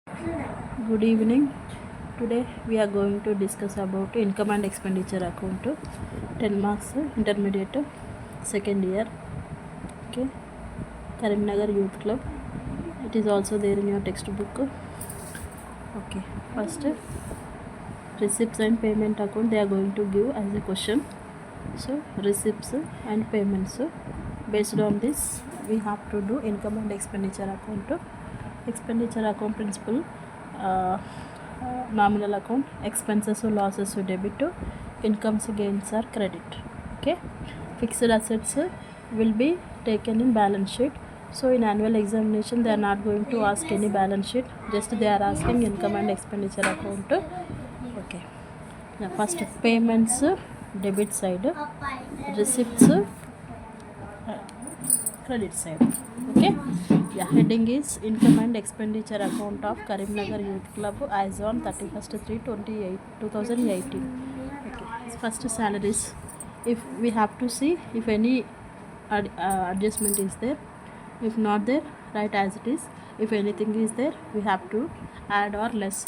Good evening. Today we are going to discuss about income and expenditure account, 10 marks, intermediate, second year. Okay, Karimnagar Youth Club. It is also there in your textbook. Okay, first receipts and payment account they are going to give as a question. So receipts and payments. Based on this, we have to do income and expenditure account. Expenditure account principle. Nominal account, expenses or losses to debit, incomes gains or credit. Okay, fixed assets will be taken in balance sheet. So in annual examination they are not going to ask any balance sheet, just they are asking income and expenditure account. Okay, now first payments, debit side, receipts, credit side. Okay, yeah, heading is income and expenditure account of Karimnagar Youth Club as on 31st/3/2018. Okay, first salaries. If we have to see if any adjustment is there, if not there, write as it is. If anything is there, we have to add or less.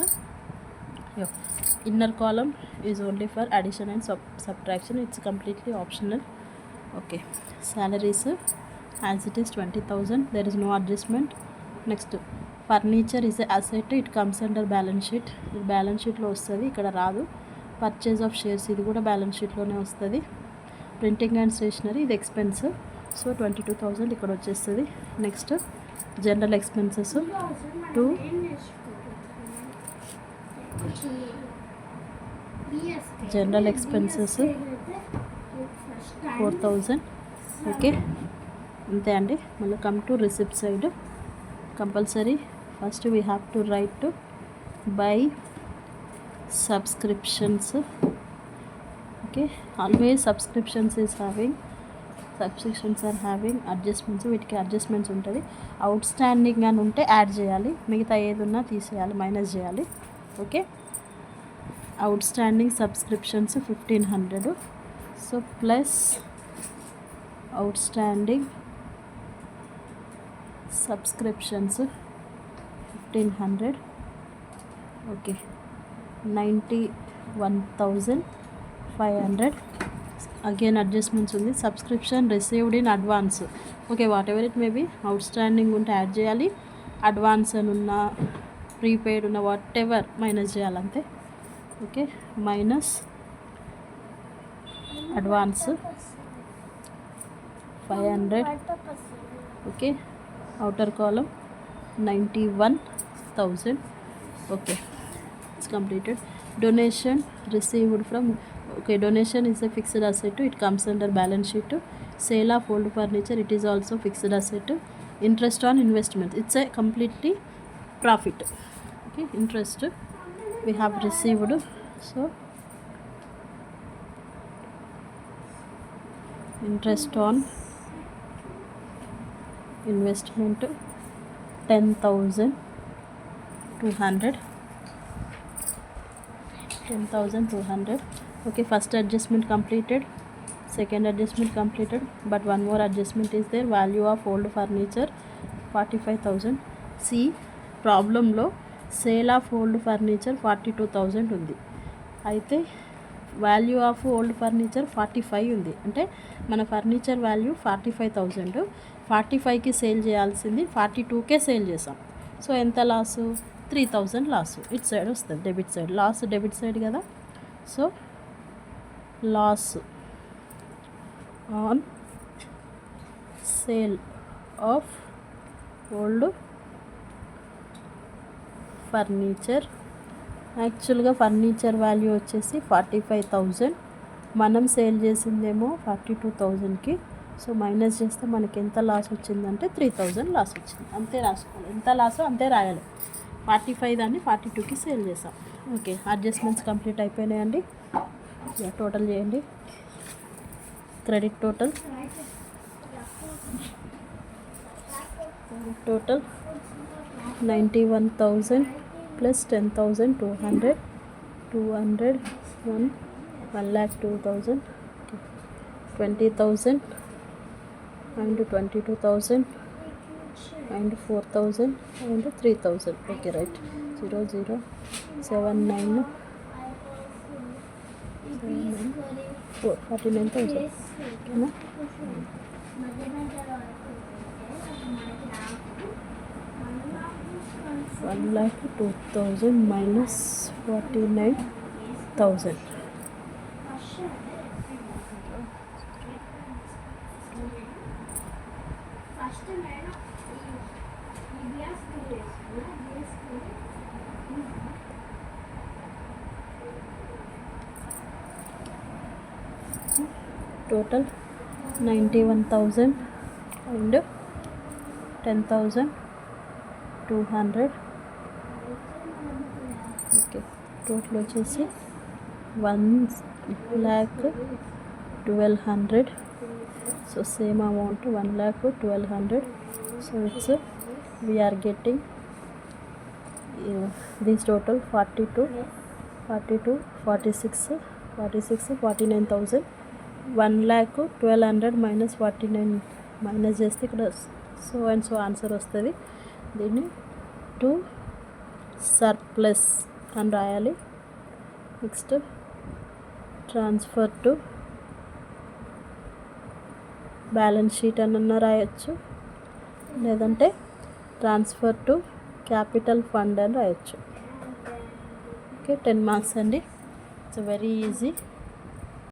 Yeah. Inner column is only for addition and subtraction. It's completely optional. Okay, salaries as it is 20,000, there is no adjustment. Next, furniture is a asset, it comes under balance sheet. ఇది balance షీట్లో వస్తుంది, ఇక్కడ రాదు. Purchase of shares ఇది కూడా balance షీట్లోనే వస్తుంది. Printing and stationery ఇది ఎక్స్పెన్స్, సో 22,000 ఇక్కడ వచ్చేస్తుంది. Next general expenses to general expenses 4,000. Okay, అంతే అండి. మళ్ళీ come to receipt side. Compulsory first we have to write by subscriptions. Okay, always subscriptions are having adjustments. వీటికి adjustments ఉంటుంది. Outstanding అని ఉంటే యాడ్ చేయాలి, మిగతా ఏది ఉన్నా తీసేయాలి, మైనస్ చేయాలి. Okay, out standing subscriptions 1,500. So plus out standing subscriptions 1,500. okay, 91,500. again adjustments ఉంది. subscription received in advance. okay, whatever it may be, outstanding ఉంటే యాడ్ చేయాలి, అడ్వాన్స్ అని ఉన్న, ప్రీపెయిడ్ ఉన్న, వాట్ ఎవర్ మైనస్ చేయాలంతే. Okay, minus advance 500. Okay, outer column 91,000. okay, it's completed. Donation received from, okay, donation is a fixed asset, it comes under balance sheet. Sale of old furniture, it is also fixed asset. Interest on investment, it's a completely profit. okay, interest we have received, so interest on investment 10,200. 10,200. okay, first adjustment completed, second adjustment completed, but one more adjustment is there. value of old furniture 45,000. see, ప్రాబ్లంలో sale of old furniture 42,000 ఉంది, అయితే value of old furniture 45 ఉంది. అంటే మన furniture value 45,000, 45కి sale చేయాల్సింది 42కే sale చేసాం. సో ఎంత లాసు? 3,000 లాసు. ఇట్ సైడ్ వస్తుంది, debit side. Loss debit side కదా, so loss on sale of old furniture. యాక్చువల్గా ఫర్నిచర్ వాల్యూ వచ్చేసి 45,000, మనం సేల్ చేసిందేమో 42,000కి. సో మైనస్ చేస్తే మనకి ఎంత లాస్ వచ్చిందంటే 3,000 లాస్ వచ్చింది. అంతే రాసుకోవాలి, ఎంత లాసో అంతే రాయాలి. 45 దాన్ని 42కి సేల్ చేసాం. ఓకే, అడ్జస్ట్మెంట్స్ కంప్లీట్ అయిపోయినాయండి. టోటల్ చేయండి. Credit total 91,000 plus 10,200, 200, 1,02,000, 20,000 and 22,000, and 4,000 and 3,000. Okay, right. 0 0 7 9 4 49,000. Okay, na? 1,02,000 minus 49,000. Total 91,000 and 10,200. Okay, total వచ్చేసి 1,12,100. So same amount 1,12,100. So it's we are getting this total 42, 46, 49,000. 1,12,100 minus 49 minus చేస్తే ఇక్కడ so and so answer వస్తుంది. దీన్ని to surplus అని రాయాలి. Next transfer to balance sheet అన్న రాయొచ్చు, లేదంటే ట్రాన్స్ఫర్ టు క్యాపిటల్ ఫండ్ అని రాయొచ్చు. ఓకే, 10 మార్క్స్ అండి. It's very easy.